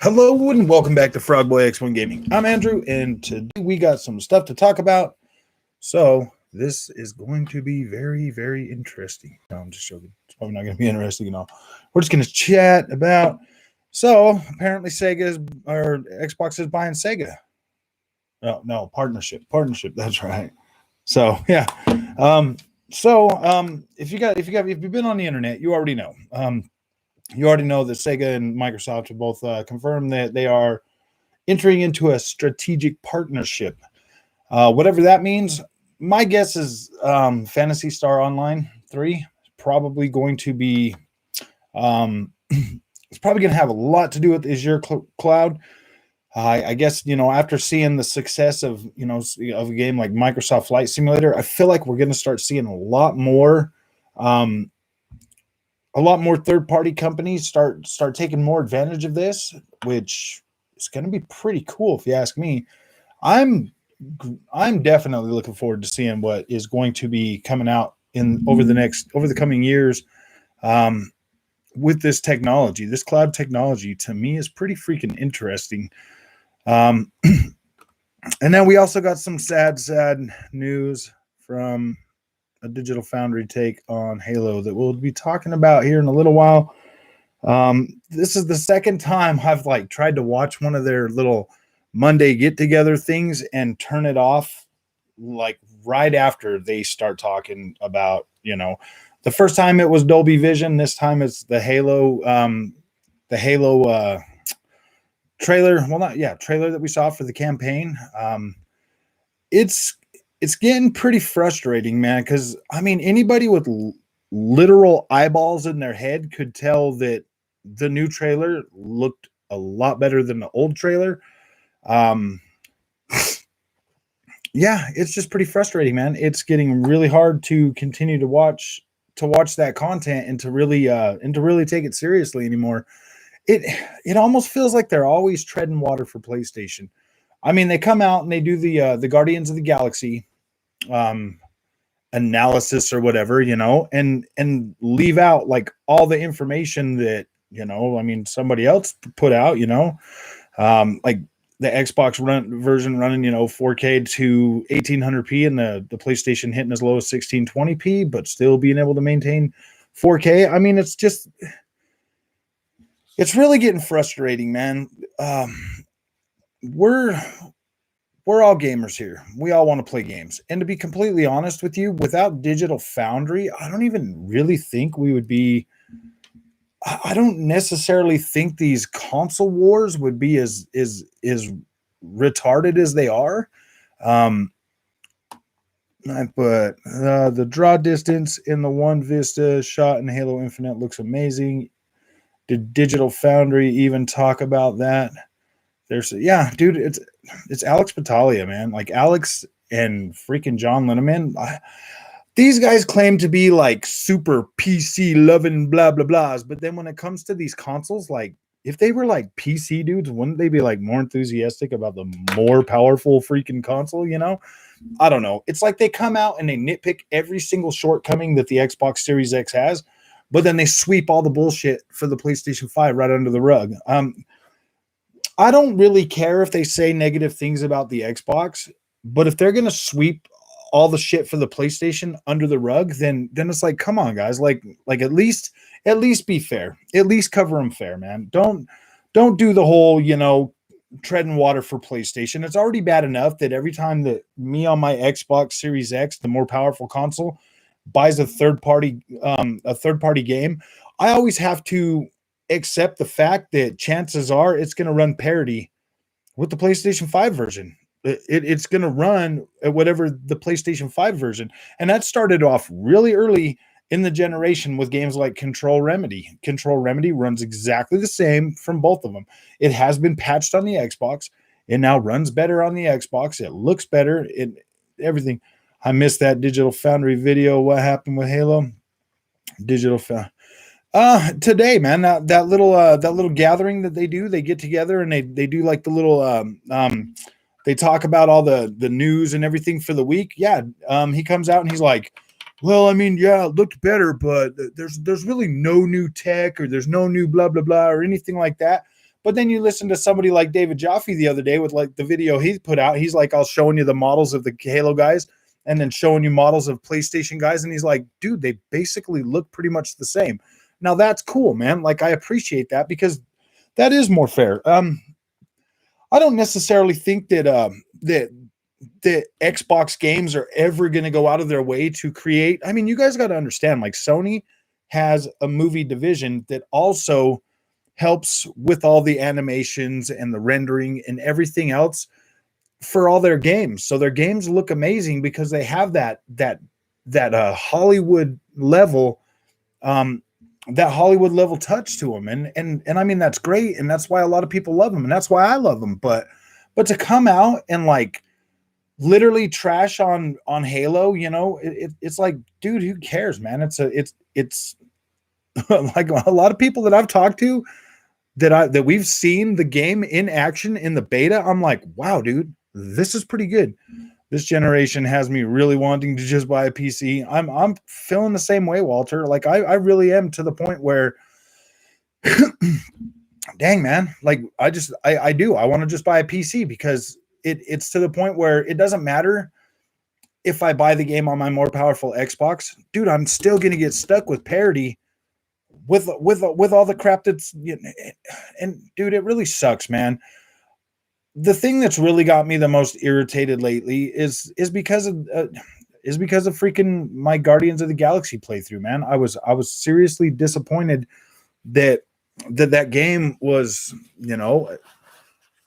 Hello and welcome back to Frogboy X1 Gaming. I'm Andrew, and today we got some stuff to talk about. So this is going to be very, very interesting. No, I'm just joking. It's probably not going to be interesting at all. We're just going to chat about. So apparently, Xbox is buying Sega. No, partnership. That's right. So yeah. If you've been on the internet, you already know. You already know that Sega and Microsoft have both confirmed that they are entering into a strategic partnership. Whatever that means, my guess is Phantasy Star Online 3 is probably going to be it's probably going to have a lot to do with Azure Cloud. I guess, after seeing the success of a game like Microsoft Flight Simulator, I feel like we're going to start seeing a lot more third-party companies start taking more advantage of this, which is going to be pretty cool if you ask me. I'm definitely looking forward to seeing what is going to be coming out over the coming years with this technology. This cloud technology to me is pretty freaking interesting. And then we also got some sad news from a Digital Foundry take on Halo that we'll be talking about here in a little while. This is the second time I've tried to watch one of their little Monday get-together things and turn it off right after they start talking about, the first time it was Dolby Vision. This time it's the Halo trailer. Trailer that we saw for the campaign. It's getting pretty frustrating, man, because anybody with literal eyeballs in their head could tell that the new trailer looked a lot better than the old trailer. It's just pretty frustrating, man. It's getting really hard to continue to watch that content and to really take it seriously anymore. It almost feels like they're always treading water for PlayStation. They come out and they do the Guardians of the Galaxy analysis or whatever, and leave out all the information that somebody else put out, like the Xbox version running 4K to 1800p and the PlayStation hitting as low as 1620p, but still being able to maintain 4K. It's really getting frustrating, man. We're all gamers here. We all want to play games. And to be completely honest with you, without Digital Foundry, I don't even really think we would be. I don't necessarily think these console wars would be as retarded as they are. But the draw distance in the One Vista shot in Halo Infinite looks amazing. Did Digital Foundry even talk about that? Dude, it's Alex Battaglia, man. Alex and freaking John Linneman. These guys claim to be super PC loving blah blah blahs, but then when it comes to these consoles, if they were PC dudes, wouldn't they be more enthusiastic about the more powerful freaking console? I don't know. It's they come out and they nitpick every single shortcoming that the Xbox Series X has, but then they sweep all the bullshit for the PlayStation 5 right under the rug. I don't really care if they say negative things about the Xbox, but if they're going to sweep all the shit for the PlayStation under the rug, then it's come on, guys, at least be fair. At least cover them fair, man. Don't do the whole, treading water for PlayStation. It's already bad enough that every time that me on my Xbox Series X, the more powerful console, buys a third party game, I always have to accept the fact that chances are it's going to run parity with the PlayStation 5 version. It's going to run at whatever the PlayStation 5 version. And that started off really early in the generation with games like Control Remedy. Control Remedy runs exactly the same from both of them. It has been patched on the Xbox. It now runs better on the Xbox. It looks better. Everything. I missed that Digital Foundry video. What happened with Halo? Digital Foundry. Today, man, that little gathering that they do, they get together and they do the little they talk about all the news and everything for the week. Yeah. He comes out and he's like, well, it looked better, but there's really no new tech or there's no new blah, blah, blah or anything like that. But then you listen to somebody like David Jaffe the other day with like the video he put out. He's like, I'll showing you the models of the Halo guys and then showing you models of PlayStation guys. And he's like, dude, they basically look pretty much the same. Now that's cool, man. Like I appreciate that because that is more fair. I don't necessarily think that the Xbox games are ever going to go out of their way to create. I mean, you guys got to understand, like Sony has a movie division that also helps with all the animations and the rendering and everything else for all their games. So their games look amazing because they have that Hollywood level, that Hollywood level touch to them. And I mean, that's great. And that's why a lot of people love them. And that's why I love them. But to come out and like literally trash on Halo, you know, it's like, dude, who cares, man? It's like a lot of people that I've talked to that we've seen the game in action in the beta. I'm like, wow, dude, this is pretty good. This generation has me really wanting to just buy a PC. I'm feeling the same way, Walter. Like I really am, to the point where dang, man, like I do. I want to just buy a PC because it's to the point where it doesn't matter if I buy the game on my more powerful Xbox, dude, I'm still going to get stuck with parity with all the crap that's, you know, and dude, it really sucks, man. The thing that's really got me the most irritated lately is because of freaking my Guardians of the Galaxy playthrough, man. I was seriously disappointed that game was, you know,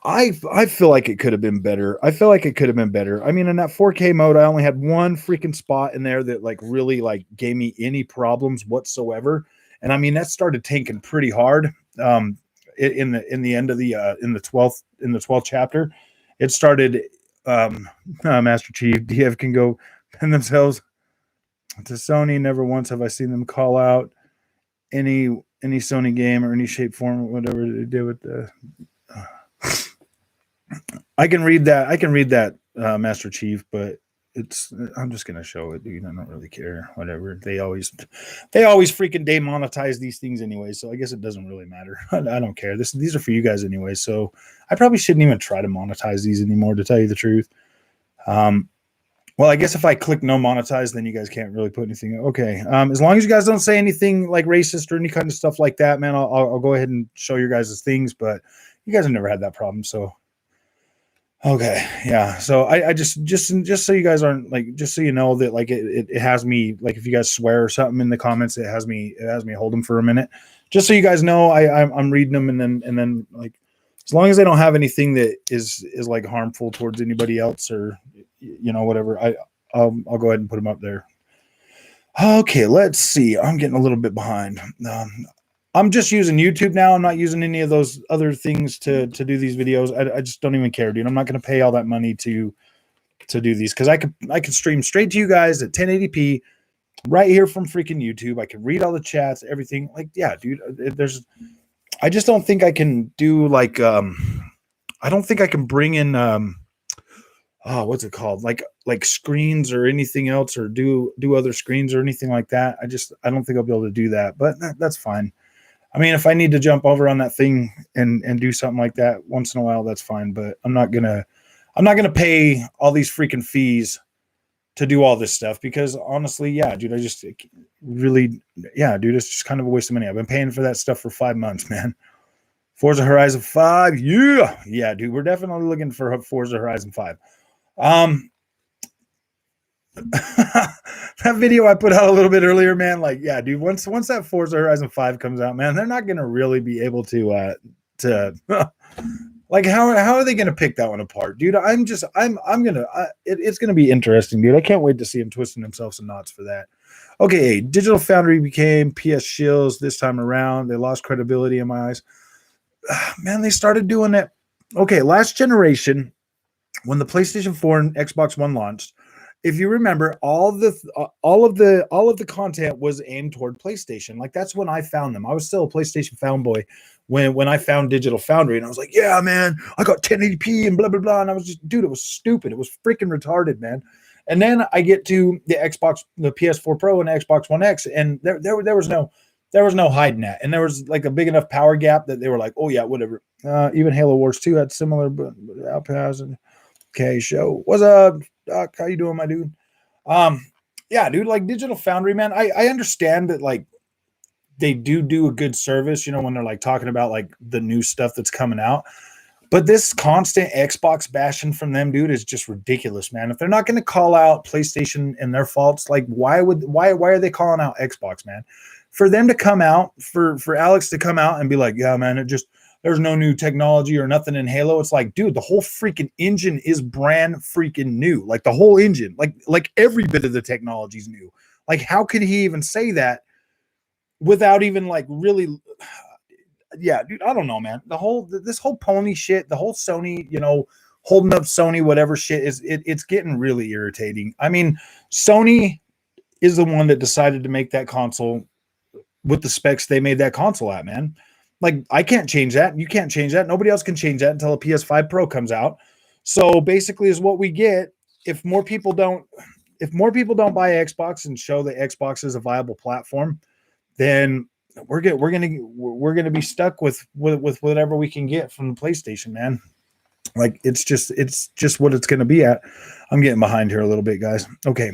I feel like it could have been better. I feel like it could have been better. I mean, in that 4K mode, I only had one freaking spot in there that like really like gave me any problems whatsoever. And I mean, that started tanking pretty hard. In the end of the in the 12th chapter, it started. Master Chief, DF can go pin themselves to Sony. Never once have I seen them call out any Sony game or any shape, form, or whatever they did with the. I can read that, Master Chief, but I'm just gonna show it, dude. I don't really care. Whatever. They always freaking demonetize these things anyway, so I guess it doesn't really matter. I don't care. These are for you guys anyway, so I probably shouldn't even try to monetize these anymore, to tell you the truth. Well, I guess if I click no monetize, then you guys can't really put anything. Okay. As long as you guys don't say anything like racist or any kind of stuff like that, man, I'll go ahead and show you guys things, but you guys have never had that problem, so. Okay. Yeah. So I just so you guys aren't like, just so you know that like it has me, like if you guys swear or something in the comments, it has me hold them for a minute, just so you guys know I'm reading them, and then like, as long as they don't have anything that is like harmful towards anybody else or, you know, whatever, I'll go ahead and put them up there. Okay. Let's see. I'm getting a little bit behind. I'm just using YouTube now. I'm not using any of those other things to do these videos. I just don't even care, dude. I'm not going to pay all that money to do these, because I could stream straight to you guys at 1080p right here from freaking YouTube. I can read all the chats, everything. Like, yeah, dude. I just don't think I can do like I don't think I can bring in what's it called? Like screens or anything else, or do other screens or anything like that. I don't think I'll be able to do that, but that's fine. I mean, if I need to jump over on that thing and do something like that once in a while, that's fine. But I'm not gonna pay all these freaking fees to do all this stuff, because honestly, yeah, dude, it's just kind of a waste of money. I've been paying for that stuff for 5 months, man. Forza Horizon 5, yeah, dude, we're definitely looking for Forza Horizon 5. That video I put out a little bit earlier, man, like, yeah, dude, once that Forza Horizon 5 comes out, man, they're not going to really be able to like, how are they going to pick that one apart, dude? It's going to be interesting, dude. I can't wait to see them twisting themselves in knots for that. Okay, Digital Foundry became PS Shields this time around. They lost credibility in my eyes. Man, they started doing that. Okay, last generation, when the PlayStation 4 and Xbox One launched, if you remember, all of the content was aimed toward PlayStation. Like, that's when I found them. I was still a PlayStation fanboy when I found Digital Foundry, and I was like, yeah, man, I got 1080p and blah blah blah. And I was just, dude, it was stupid. It was freaking retarded, man. And then I get to the PS4 Pro and Xbox One X, and there was no there was no hiding that, and there was like a big enough power gap that they were like, oh yeah, whatever. Even Halo Wars 2 had similar, but outpass and okay, show. What's up, Doc? How you doing, my dude? Um, yeah, dude, like Digital Foundry, man. I understand that like they do a good service, you know, when they're like talking about like the new stuff that's coming out. But this constant Xbox bashing from them, dude, is just ridiculous, man. If they're not going to call out PlayStation and their faults, like why are they calling out Xbox, man? For them to come out, for Alex to come out and be like, yeah, man, it just there's no new technology or nothing in Halo. It's like, dude, the whole freaking engine is brand freaking new. Like the whole engine, like every bit of the technology is new. Like, how could he even say that without even like really? Yeah, dude, I don't know, man. This whole pony shit, the whole Sony, you know, holding up Sony, whatever shit it's getting really irritating. I mean, Sony is the one that decided to make that console with the specs they made that console at, man. Like, I can't change that. You can't change that. Nobody else can change that until a PS5 Pro comes out. So basically is what we get if more people don't buy Xbox and show that Xbox is a viable platform, then we're gonna be stuck with whatever we can get from the PlayStation, man. Like it's just what it's gonna be at. I'm getting behind here a little bit, guys. Okay.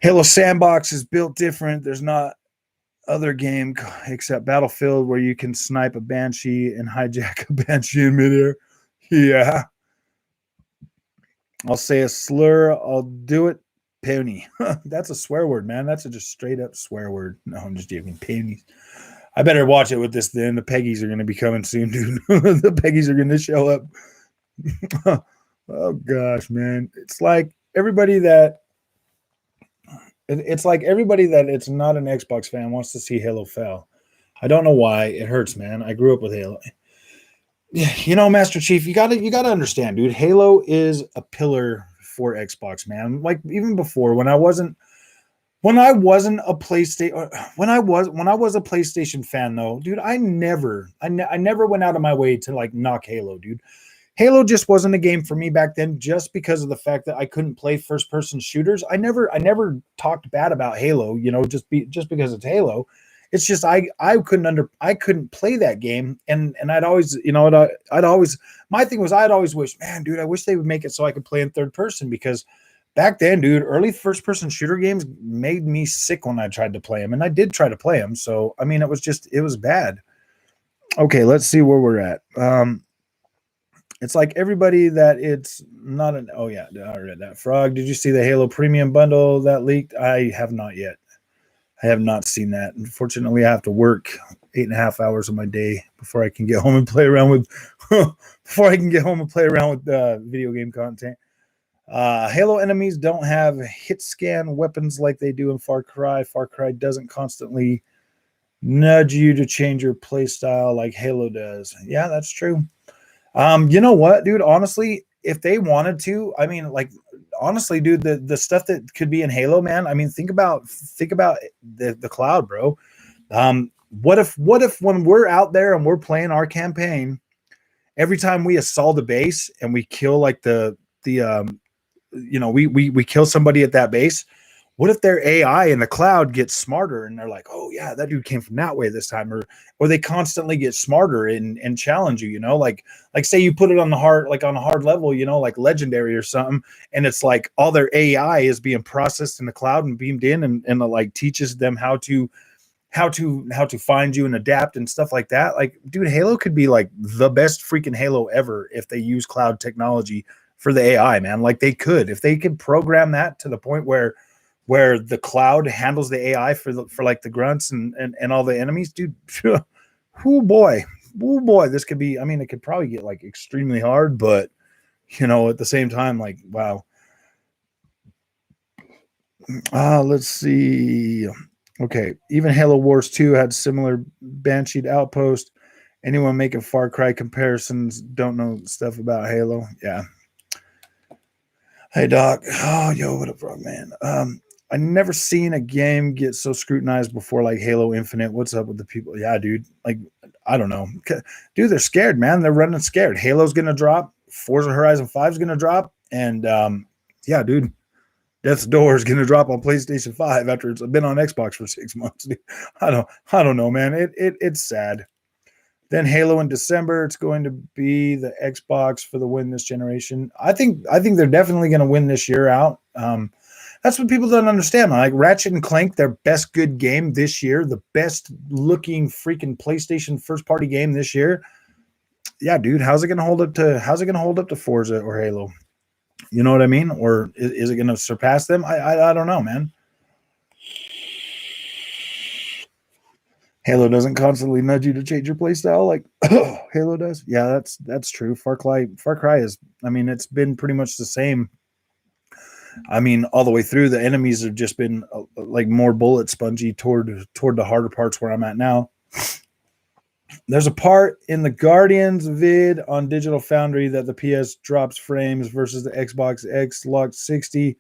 Halo Sandbox is built different. There's not other game except Battlefield where you can snipe a Banshee and hijack a Banshee in midair. Yeah. I'll say a slur. I'll do it. Pony. That's a swear word, man. That's a just straight up swear word. No, I'm just joking. Ponies. I better watch it with this then. The Peggies are going to be coming soon, dude. The Peggies are going to show up. Oh, gosh, man. It's like everybody that it's not an Xbox fan wants to see Halo fail. I don't know why. It hurts, man. I grew up with Halo. Yeah, you know, Master Chief, you gotta understand, dude. Halo is a pillar for Xbox, man. Like even before when I wasn't a PlayStation when I was a PlayStation fan though, dude, I never went out of my way to like knock Halo, dude. Halo just wasn't a game for me back then just because of the fact that I couldn't play first person shooters. I never talked bad about Halo, you know, just because it's Halo. It's just I couldn't play that game, and I'd always, you know, I'd always, my thing was I'd always wish, man, dude, I wish they would make it so I could play in third person, because back then, dude, early first person shooter games made me sick when I tried to play them, and I did try to play them. So I mean, it was bad. Okay, let's see where we're at. It's like everybody that it's not an. Oh yeah, I read that. Frog, did you see the Halo Premium bundle that leaked? I have not yet. I have not seen that. Unfortunately, I have to work 8.5 hours of my day before I can get home and play around with video game content. Halo enemies don't have hit scan weapons like they do in Far Cry. Far Cry doesn't constantly nudge you to change your play style like Halo does. Yeah, that's true. You know what, dude? Honestly, if they wanted to, I mean, like, honestly, dude, the stuff that could be in Halo, man. I mean, think about the cloud, bro. What if when we're out there and we're playing our campaign, every time we assault a base and we kill like we kill somebody at that base, what if their AI in the cloud gets smarter and they're like, oh yeah, that dude came from that way this time, or they constantly get smarter and challenge you, you know, like say you put it on a hard level, you know, like legendary or something, and it's like all their AI is being processed in the cloud and beamed in, and it like teaches them how to find you and adapt and stuff like that. Like, dude, Halo could be like the best freaking Halo ever if they use cloud technology for the AI, man. Like if they could program that to the point where the cloud handles the AI for like the grunts and all the enemies, dude. Oh boy, this could be. I mean, it could probably get like extremely hard, but you know, at the same time, like, wow. Let's see. Okay, even Halo Wars 2 had similar Banshee outpost. Anyone making Far Cry comparisons don't know stuff about Halo. Yeah. Hey Doc. Oh, yo, what up, Frog Man? I never seen a game get so scrutinized before, like Halo Infinite. What's up with the people? Yeah, dude. Like, I don't know. Dude, they're scared, man. They're running scared. Halo's going to drop. Forza Horizon 5 is going to drop. And, yeah, dude. Death's Door is going to drop on PlayStation 5 after it's been on Xbox for 6 months. Dude. I don't know, man. It's sad. Then Halo in December. It's going to be the Xbox for the win this generation. I think they're definitely going to win this year out. That's what people don't understand. Like Ratchet and Clank, their best good game this year, the best looking freaking PlayStation first party game this year. Yeah, dude, how's it going to hold up to Forza or Halo? You know what I mean? Or is it going to surpass them? I don't know, man. Halo doesn't constantly nudge you to change your playstyle like Halo does. Yeah, that's true. Far Cry is. I mean, it's been pretty much the same. I mean, all the way through, the enemies have just been like more bullet spongy toward the harder parts where I'm at now. There's a part in the Guardians vid on Digital Foundry that the PS drops frames versus the Xbox X locked 60.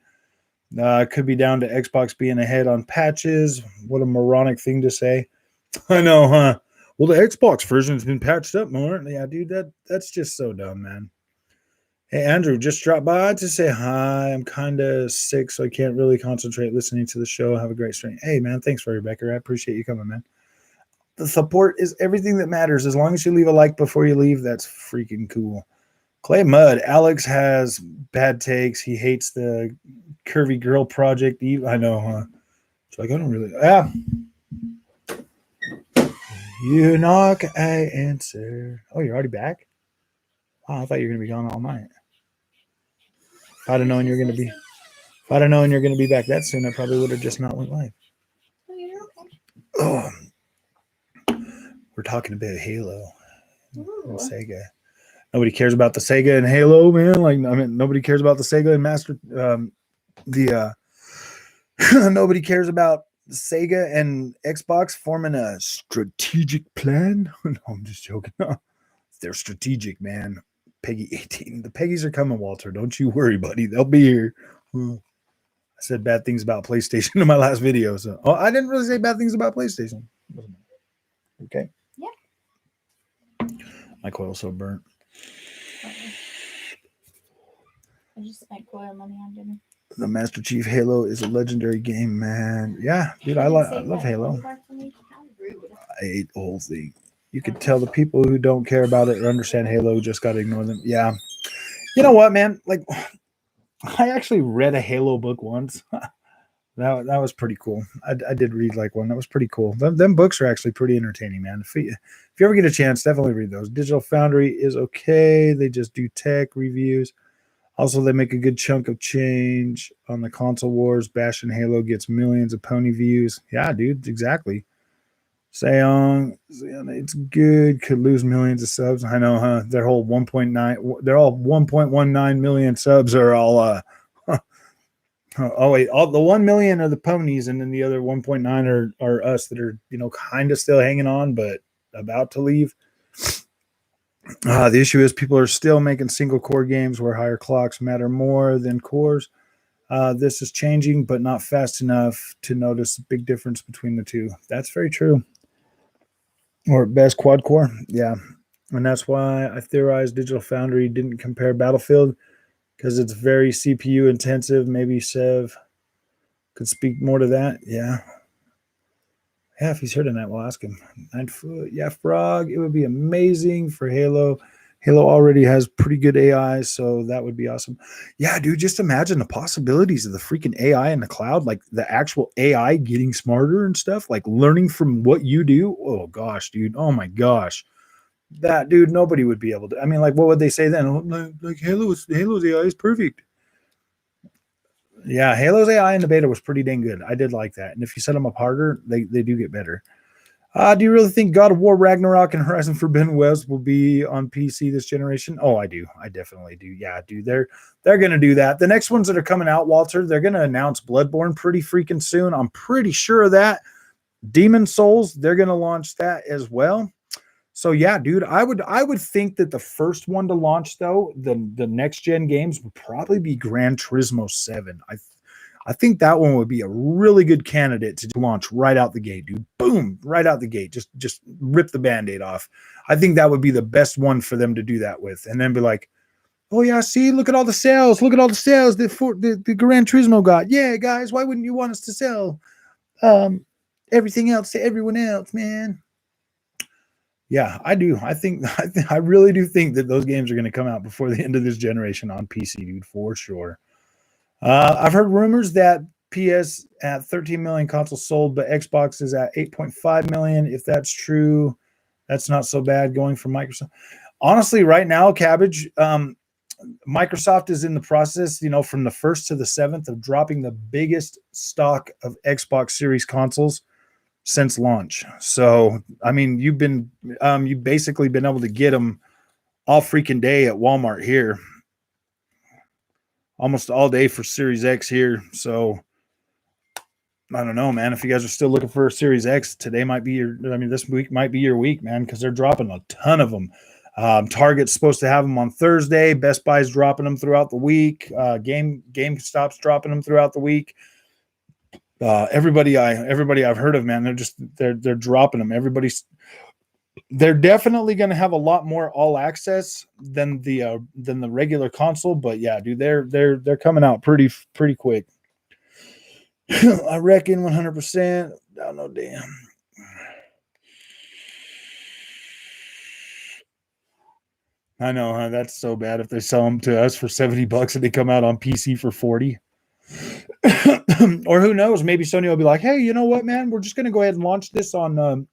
Could be down to Xbox being ahead on patches. What a moronic thing to say. I know, huh? Well, the Xbox version's been patched up more. Yeah, dude, that's just so dumb, man. Hey, Andrew, just dropped by to say hi. I'm kind of sick, so I can't really concentrate listening to the show. Have a great stream. Hey, man, thanks for Rebecca. I appreciate you coming, man. The support is everything that matters. As long as you leave a like before you leave, that's freaking cool. Clay Mudd, Alex has bad takes. He hates the curvy girl project. I know, huh? It's like, I don't really. Yeah. You knock, I answer. Oh, you're already back? Oh, I thought you were going to be gone all night. If I'd have known you're going to be back that soon, I probably would have just not went live. Oh, we're talking about Halo and Sega. Nobody cares about the Sega and Halo, man. Like, I mean, nobody cares about the Sega and nobody cares about Sega and Xbox forming a strategic plan. No, I'm just joking. They're strategic, man. Peggy 18. The Peggies are coming, Walter. Don't you worry, buddy. They'll be here. I said bad things about PlayStation in my last video. So, I didn't really say bad things about PlayStation. Okay. Yeah. My coil's so burnt. I just spent coil money on dinner. The Master Chief Halo is a legendary game, man. Yeah, dude, I love Halo. I ate the whole thing. You could tell the people who don't care about it or understand Halo just got to ignore them. Yeah. You know what, man? Like, I actually read a Halo book once. that was pretty cool. I did read like one. That was pretty cool. Them books are actually pretty entertaining, man. If you ever get a chance, definitely read those. Digital Foundry is okay. They just do tech reviews. Also, they make a good chunk of change on the console wars. Bash and Halo gets millions of pony views. Yeah, dude, exactly. Sayong, it's good. Could lose millions of subs. I know, huh? Their whole 1.9, they're all 1.19 million subs are all. Oh wait, all the 1 million are the ponies, and then the other 1.9 are us that are kind of still hanging on, but about to leave. The issue is people are still making single core games where higher clocks matter more than cores. This is changing, but not fast enough to notice a big difference between the two. That's very true. Or at best, quad core. Yeah. And that's why I theorized Digital Foundry didn't compare Battlefield, because it's very CPU intensive. Maybe Sev could speak more to that. Yeah. Yeah, if he's heard tonight, we'll ask him. 9 foot. Yeah, Frog. It would be amazing for Halo. Halo already has pretty good AI, so that would be awesome. Yeah, dude, just imagine the possibilities of the freaking AI in the cloud, like the actual AI getting smarter and stuff, like learning from what you do. Oh, gosh, dude. Oh, my gosh. That, dude, nobody would be able to. I mean, like, what would they say then? Like Halo's AI is perfect. Yeah, Halo's AI in the beta was pretty dang good. I did like that. And if you set them up harder, they do get better. Do you really think God of War Ragnarok and Horizon Forbidden West will be on PC this generation? Oh, I do. I definitely do. Yeah, dude. They're going to do that. The next ones that are coming out, Walter, they're going to announce Bloodborne pretty freaking soon. I'm pretty sure of that. Demon Souls, they're going to launch that as well. So yeah, dude, I would think that the first one to launch, though, the next gen games would probably be Gran Turismo 7. I think that one would be a really good candidate to launch right out the gate, dude. Boom, right out the gate. Just rip the Band-Aid off. I think that would be the best one for them to do that with. And then be like, Oh yeah, see, look at all the sales. Look at all the sales that the Gran Turismo got. Yeah, guys, why wouldn't you want us to sell everything else to everyone else, man? Yeah, I do. I really do think that those games are going to come out before the end of this generation on PC, dude, for sure. I've heard rumors that PS at 13 million consoles sold, but Xbox is at 8.5 million. If that's true, that's not so bad going for Microsoft. Honestly, right now, Cabbage, Microsoft is in the process, from the 1st to the 7th of dropping the biggest stock of Xbox Series consoles since launch. So, I mean, you've basically been able to get them all freaking day at Walmart here, almost all day for Series X here. So, I don't know, man. If you guys are still looking for a Series X, this week might be your week, man, because they're dropping a ton of them. Target's supposed to have them on Thursday. Best Buy's dropping them throughout the week. GameStop's dropping them throughout the week. Everybody I've heard of, man, they're dropping them. They're definitely going to have a lot more all access than the regular console. But yeah, dude, they're coming out pretty quick. I reckon 100%. I don't know, damn. I know, huh? That's so bad if they sell them to us for $70 and they come out on PC for 40. Or who knows? Maybe Sony will be like, "Hey, you know what, man? We're just going to go ahead and launch this on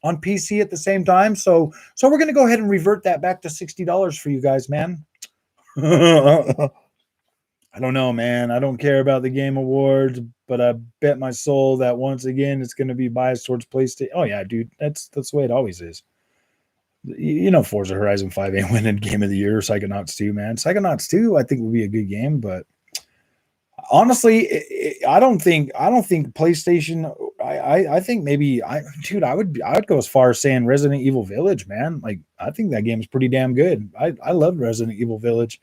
PC at the same time. So we're going to go ahead and revert that back to $60 for you guys, man." I don't know, man. I don't care about the Game Awards, but I bet my soul that once again it's going to be biased towards PlayStation. Oh yeah, dude, that's the way it always is. Forza Horizon 5 ain't winning Game of the Year. Psychonauts 2, man. Psychonauts 2, I think will be a good game, but honestly, I don't think PlayStation. I think maybe I would go as far as saying Resident Evil Village, man. Like I think that game is pretty damn good. I love Resident Evil Village.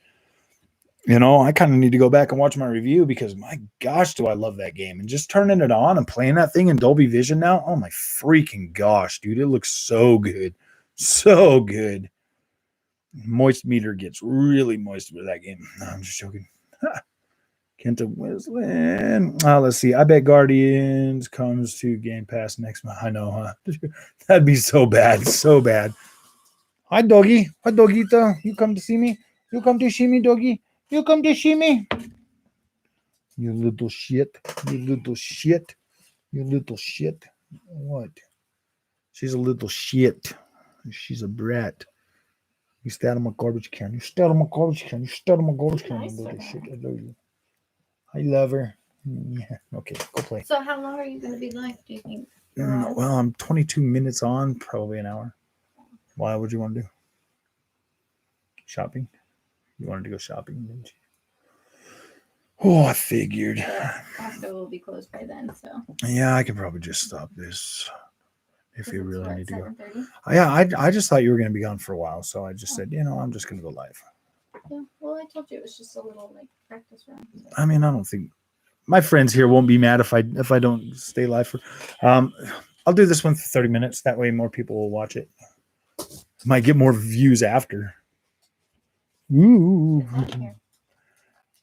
I kind of need to go back and watch my review because my gosh, do I love that game. And just turning it on and playing that thing in Dolby Vision now. Oh my freaking gosh, dude. It looks so good. So good. Moist meter gets really moist with that game. No, I'm just joking. Kenta Wislin. Let's see. I bet Guardians comes to Game Pass next month. I know, huh? That'd be so bad. So bad. Hi, doggy. Hi, dogita. You come to see me? You come to see me, doggy? You come to see me? You little shit. You little shit. You little shit. What? She's a little shit. She's a brat. You stay out of my garbage can. You stay out of my garbage can. You stay out of my garbage can. You little shit. I love you. I love her. Yeah. Okay, go play. So how long are you going to be live, do you think? Well, I'm 22 minutes on, probably an hour. Why would you want to do? Shopping? You wanted to go shopping, didn't you? Oh, I figured. Costco will be closed by then, so. Yeah, I can probably just stop this if you really need to go. 7:30? Yeah, I just thought you were going to be gone for a while, so I just said, I'm just going to go live. Yeah, well, I told you it was just a little practice run. So. I mean, I don't think my friends here won't be mad if I don't stay live for. I'll do this one for 30 minutes. That way, more people will watch it. Might get more views after. Ooh.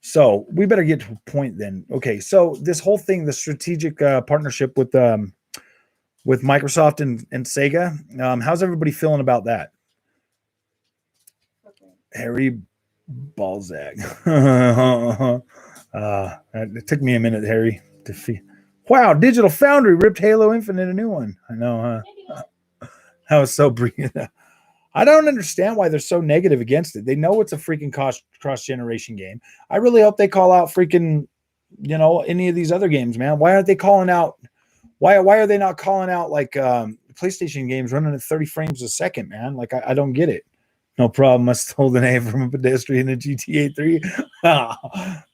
So we better get to a point then. Okay, so this whole thing, the strategic partnership with Microsoft and Sega, how's everybody feeling about that? Okay. Harry Balzac. It took me a minute, Harry, to feel. Wow, Digital Foundry ripped Halo Infinite a new one. I know, huh? That was so brilliant. I don't understand why they're so negative against it. They know it's a freaking cross-generation game. I really hope they call out freaking, any of these other games, man. Why aren't they calling out? Why are they not calling out like PlayStation games running at 30 frames a second, man? Like I don't get it. No problem. I stole the name from a pedestrian in GTA 3.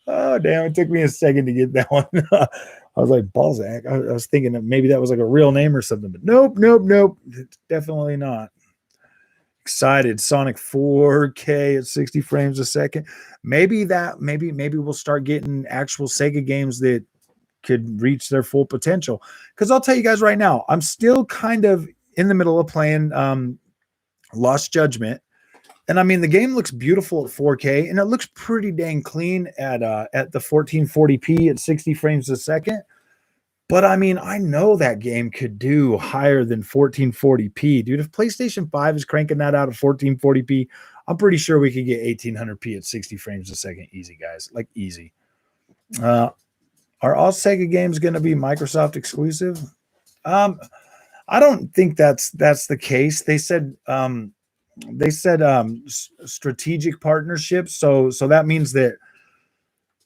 Oh, damn. It took me a second to get that one. I was like, Balzac. I was thinking that maybe that was like a real name or something, but nope. It's definitely not. Excited. Sonic 4K at 60 frames a second. Maybe we'll start getting actual Sega games that could reach their full potential. Because I'll tell you guys right now, I'm still kind of in the middle of playing Lost Judgment. And I mean, the game looks beautiful at 4K, and it looks pretty dang clean at the 1440p at 60 frames a second. But I mean, I know that game could do higher than 1440p, dude. If PlayStation 5 is cranking that out at 1440p, I'm pretty sure we could get 1800p at 60 frames a second, easy, guys. Like easy. Uh, are all Sega games going to be Microsoft exclusive? I don't think that's the case. They said strategic partnerships. So that means that.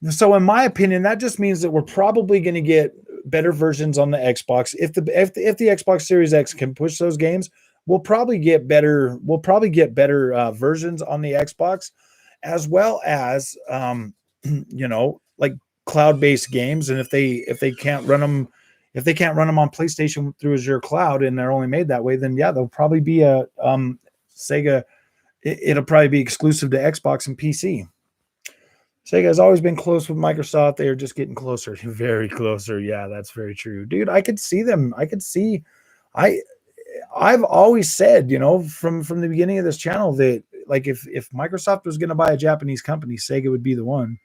So in my opinion, that just means that we're probably going to get better versions on the Xbox. If the Xbox Series X can push those games, we'll probably get better. We'll probably get better versions on the Xbox, as well as like cloud-based games. And if they can't run them. If they can't run them on PlayStation through Azure Cloud and they're only made that way, then yeah, there'll probably be a Sega. It'll probably be exclusive to Xbox and PC. Sega has always been close with Microsoft. They are just getting closer, very closer. Yeah, that's very true, dude. I could see them. I I've always said, from the beginning of this channel that like if Microsoft was going to buy a Japanese company, Sega would be the one.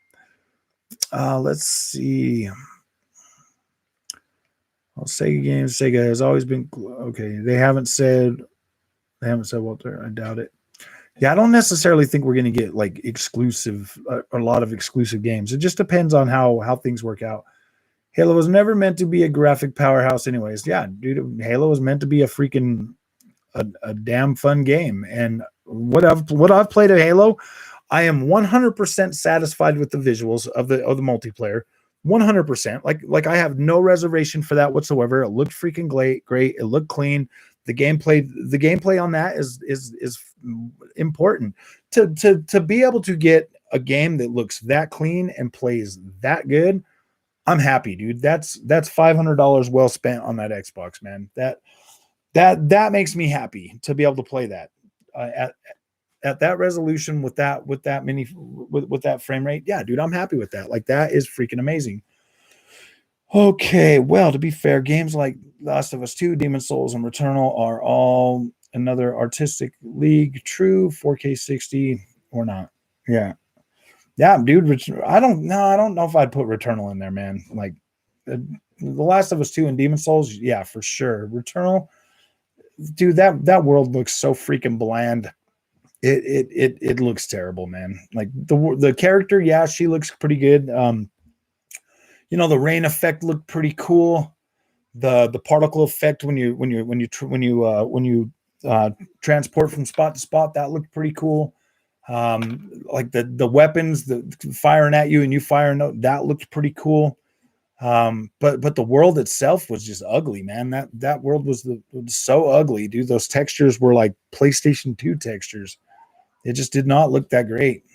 Let's see. Well, Sega games. Sega has always been okay. They haven't said Walter. I doubt it. Yeah, I don't necessarily think we're going to get like exclusive, a lot of exclusive games. It just depends on how things work out. Halo was never meant to be a graphic powerhouse, anyways. Yeah, dude, Halo was meant to be a damn fun game. And what I've played of Halo, I am 100% satisfied with the visuals of the multiplayer. 100%. Like I have no reservation for that whatsoever. It looked freaking great. It looked clean. The gameplay on that is important to be able to get a game that looks that clean and plays that good. I'm happy, dude. That's $500 well spent on that Xbox, man. That makes me happy to be able to play that at that resolution with that frame rate. Yeah, dude, I'm happy with that. Like that is freaking amazing. Okay, well, to be fair, games like Last of Us 2, Demon's Souls, and Returnal are all another artistic league. True, 4K 60 or not. Yeah. Yeah, dude, I don't know if I'd put Returnal in there, man. Like The Last of Us 2 and Demon's Souls, yeah, for sure. Returnal, dude, that world looks so freaking bland. It looks terrible, man. Like the character, yeah, she looks pretty good. The rain effect looked pretty cool. The particle effect when you transport from spot to spot, that looked pretty cool. Like the weapons, the firing at you and you firing, that looked pretty cool. But the world itself was just ugly, man. That world was so ugly, dude. Those textures were like PlayStation 2 textures. It just did not look that great.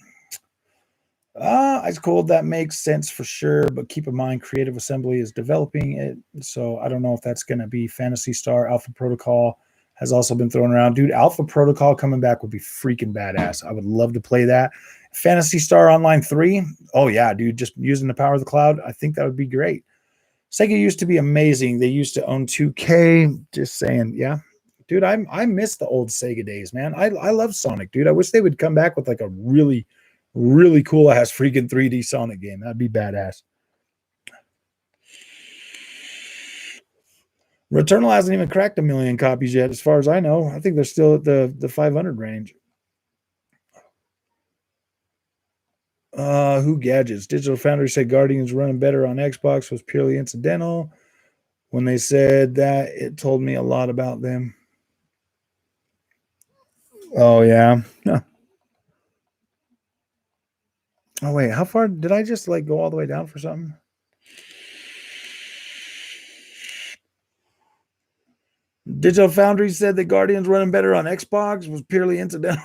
Ice Cold, that makes sense for sure, but keep in mind Creative Assembly is developing it, so I don't know if that's going to be Phantasy Star. Alpha Protocol has also been thrown around. Dude, Alpha Protocol coming back would be freaking badass. I would love to play that. Phantasy Star Online 3, oh yeah, dude, just using the power of the cloud, I think that would be great. Sega used to be amazing. They used to own 2K, just saying, yeah. Dude, I miss the old Sega days, man. I love Sonic, dude. I wish they would come back with like a really cool ass freaking 3D Sonic game. That'd be badass. Returnal hasn't even cracked 1 million copies yet, as far as I know. I think they're still at the 500 range. Who gadgets? Digital Foundry said Guardians running better on Xbox was purely incidental. When they said that, it told me a lot about them. Oh yeah. Oh wait, how far did I just like go all the way down for something? Digital Foundry said that Guardians running better on Xbox was purely incidental.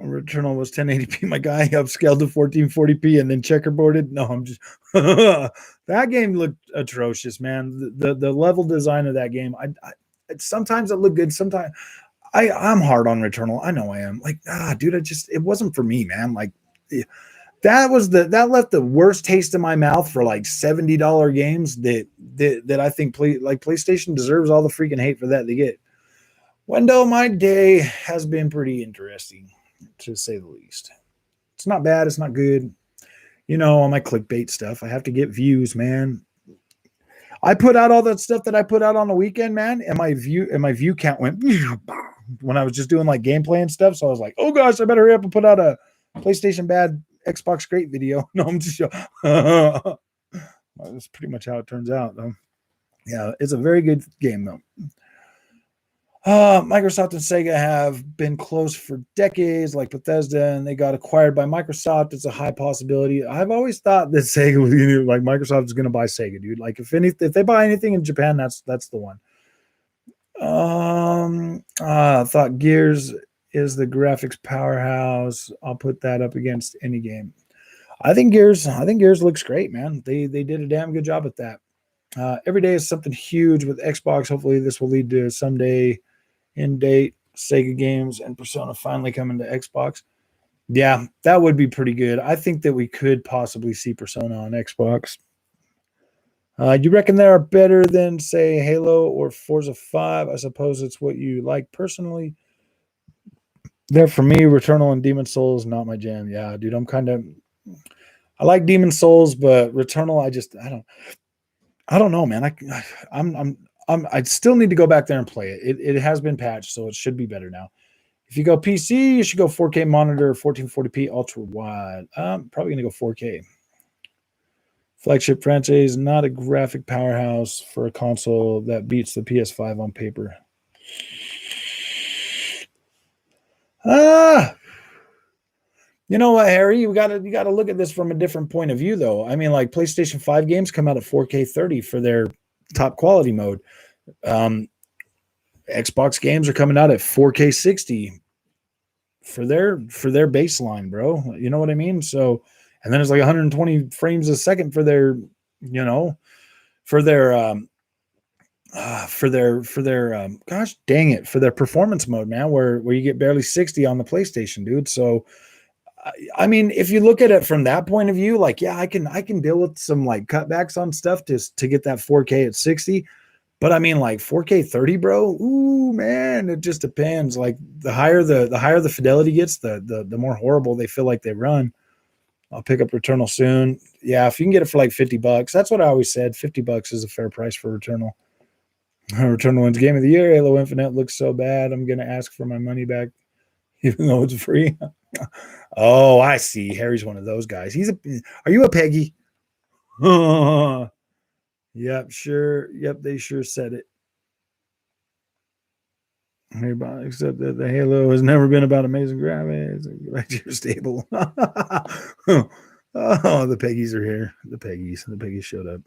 Returnal was 1080p. My guy upscaled to 1440p and then checkerboarded. No, I'm just that game looked atrocious, man. The level design of that game. I sometimes it looked good. Sometimes I'm hard on Returnal. I know I am. Like, dude, it wasn't for me, man. Like, that left the worst taste in my mouth for like $70 games that I think PlayStation deserves all the freaking hate for that they get. Wendell, my day has been pretty interesting, to say the least. It's not bad. It's not good. You know, all my clickbait stuff. I have to get views, man. I put out all that stuff that I put out on the weekend, man, and my view count went when I was just doing like gameplay and stuff. So I was like, oh gosh, I better hurry up and put out a PlayStation bad, Xbox great video. No, I'm just well, that's pretty much how it turns out, though. Yeah, it's a very good game, though. Microsoft and Sega have been close for decades, like Bethesda, and they got acquired by Microsoft. It's a high possibility. I've always thought that Sega was like Microsoft is going to buy Sega, dude. Like if they buy anything in Japan, that's the one. I thought Gears is the graphics powerhouse. I'll put that up against any game. I think Gears looks great, man. They did a damn good job at that. Every day is something huge with Xbox. Hopefully, this will lead to someday in date Sega games and Persona finally coming to Xbox. Yeah, that would be pretty good. I think that we could possibly see Persona on Xbox. You reckon they are better than, say, Halo or Forza 5? I suppose it's what you like personally. There for me, Returnal and Demon Souls not my jam. Yeah, dude, I like Demon Souls, but Returnal, I don't know, man. I still need to go back there and play it. It has been patched, so it should be better now. If you go PC, you should go 4K monitor, 1440p ultra wide. I'm probably gonna go 4K. Flagship franchise, not a graphic powerhouse for a console that beats the PS5 on paper. You know what, Harry? You gotta look at this from a different point of view, though. I mean, like PlayStation 5 games come out at 4K 30 for their top quality mode. Xbox games are coming out at 4K 60 for their baseline, bro. You know what I mean? So, and then it's like 120 frames a second for their, you know, for their gosh dang it, for their performance mode, man, where you get barely 60 on the PlayStation, dude. So I mean, if you look at it from that point of view, like, yeah, I can deal with some like cutbacks on stuff to get that 4K at 60. But I mean, like 4K 30, bro. Ooh, man, it just depends. Like the higher the fidelity gets, the more horrible they feel like they run. I'll pick up Returnal soon. Yeah, if you can get it for like $50, that's what I always said. $50 is a fair price for Returnal. Returnal wins Game of the Year. Halo Infinite looks so bad. I'm gonna ask for my money back, even though it's free. Oh, I see. Harry's one of those guys. Are you a Peggy? Yep, sure. Yep, they sure said it. Except that the Halo has never been about amazing graphics. Back to your stable. Oh, the Peggies are here. The Peggies showed up.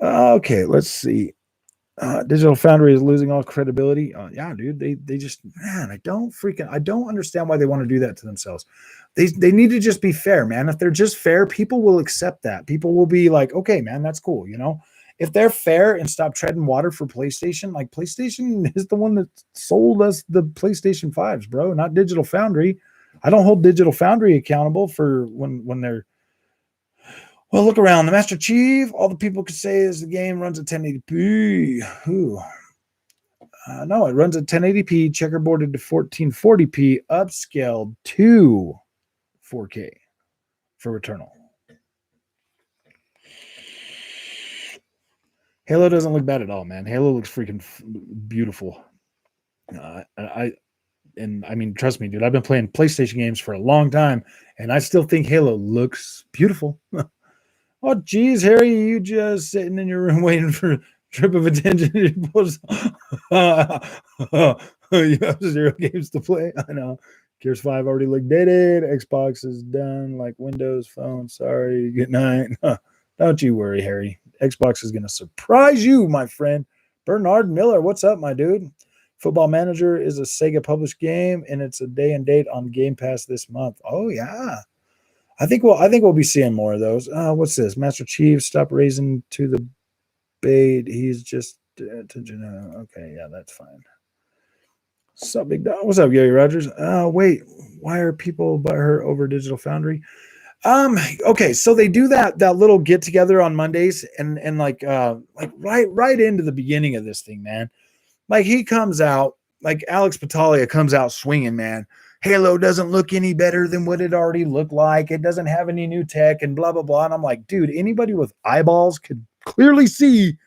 Okay, let's see. Digital Foundry is losing all credibility. Yeah, dude, they just, man, I don't understand why they want to do that to themselves. They need to just be fair, man. If they're just fair, people will accept that. People will be like, okay, man, that's cool, you know. If they're fair and stop treading water for PlayStation, like PlayStation is the one that sold us the PlayStation 5s, bro, not Digital Foundry. I don't hold Digital Foundry accountable for when they're. Well, look around. The Master Chief, all the people could say is the game runs at 1080p. No, it runs at 1080p, checkerboarded to 1440p, upscaled to 4K for Returnal. Halo doesn't look bad at all, man. Halo looks freaking beautiful. I mean, trust me, dude. I've been playing PlayStation games for a long time, and I still think Halo looks beautiful. Oh, geez, Harry, you just sitting in your room waiting for a trip of attention. You have 0 games to play. I know. Gears 5 already liquidated. Xbox is done like Windows Phone. Sorry. Good night. Don't you worry, Harry. Xbox is going to surprise you, my friend. Bernard Miller, what's up, my dude? Football Manager is a Sega published game, and it's a day and date on Game Pass this month. Oh, yeah. I think we'll be seeing more of those. What's this? Master Chief, stop raising to the bait. He's just okay. Yeah, that's fine. What's up, big dog? What's up, Gary Rogers? Wait, why are people butthurt over Digital Foundry? Okay, so they do that little get together on Mondays and like right into the beginning of this thing, man. Like he comes out, like Alex Battaglia comes out swinging, man. Halo doesn't look any better than what it already looked like. It doesn't have any new tech and blah, blah, blah. And I'm like, dude, anybody with eyeballs could clearly see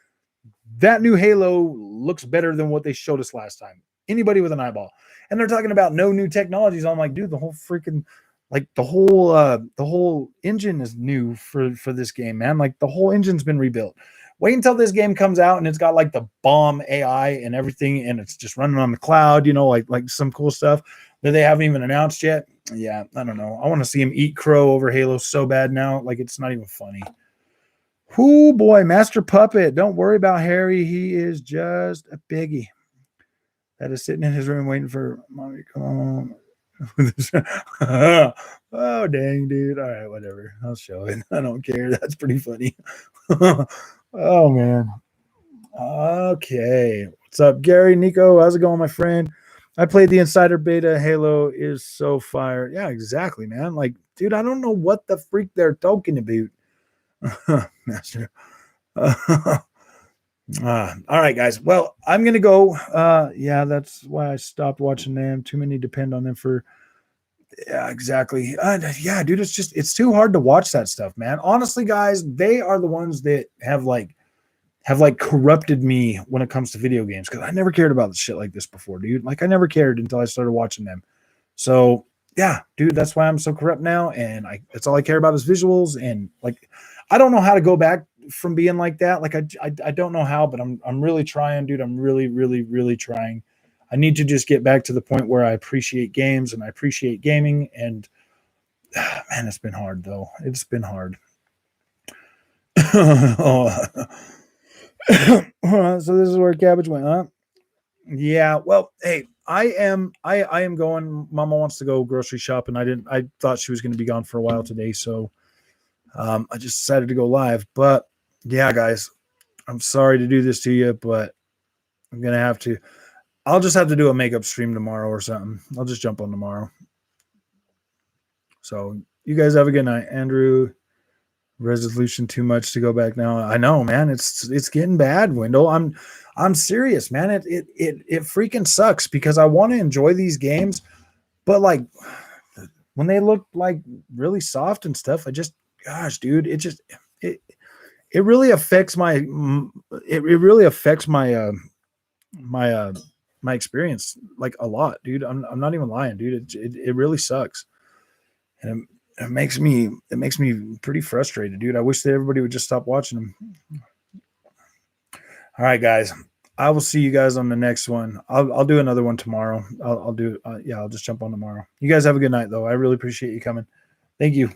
that new Halo looks better than what they showed us last time. Anybody with an eyeball. And they're talking about no new technologies. I'm like, dude, the whole freaking like the whole engine is new for this game, man. Like the whole engine's been rebuilt. Wait until this game comes out and it's got like the bomb AI and everything, and it's just running on the cloud, you know, like some cool stuff that they haven't even announced yet. Yeah, I don't know. I want to see him eat crow over Halo so bad now. Like it's not even funny. Whoo boy, Master Puppet. Don't worry about Harry. He is just a piggy that is sitting in his room waiting for mommy to come home. Oh, dang, dude. All right, whatever. I'll show it. I don't care. That's pretty funny. Oh, man. Okay. What's up, Gary? Nico, how's it going, my friend? I played the Insider Beta. Halo is so fire. Yeah, exactly, man. Like, dude, I don't know what the freak they're talking about. Master. All right, guys. Well, I'm gonna go. Yeah, that's why I stopped watching them. Too many depend on them for. Yeah, exactly. Yeah, dude, it's too hard to watch that stuff, man. Honestly, guys, they are the ones that have corrupted me when it comes to video games because I never cared about shit like this before, dude. Like I never cared until I started watching them. So yeah, dude, that's why I'm so corrupt now, and that's all I care about is visuals and like. I don't know how to go back from being like that. Like I don't know how, but I'm really trying, dude. I'm really, really, really trying. I need to just get back to the point where I appreciate games and I appreciate gaming. And man, it's been hard though. It's been hard. Oh. So this is where cabbage went, huh? Yeah. Well, hey, I am going. Mama wants to go grocery shopping. I thought she was going to be gone for a while today, so. I just decided to go live, but yeah, guys, I'm sorry to do this to you, but I'm going to have to, I'll just have to do a makeup stream tomorrow or something. I'll just jump on tomorrow. So you guys have a good night. Andrew, resolution too much to go back now. I know, man, it's getting bad, Wendell. I'm serious, man. It freaking sucks because I want to enjoy these games, but like when they look like really soft and stuff, gosh, dude, it really affects my my experience like a lot, dude. I'm not even lying, dude. It really sucks, and it makes me pretty frustrated, dude. I wish that everybody would just stop watching them. All right, guys. I will see you guys on the next one. I'll do another one tomorrow. I'll do yeah. I'll just jump on tomorrow. You guys have a good night, though. I really appreciate you coming. Thank you.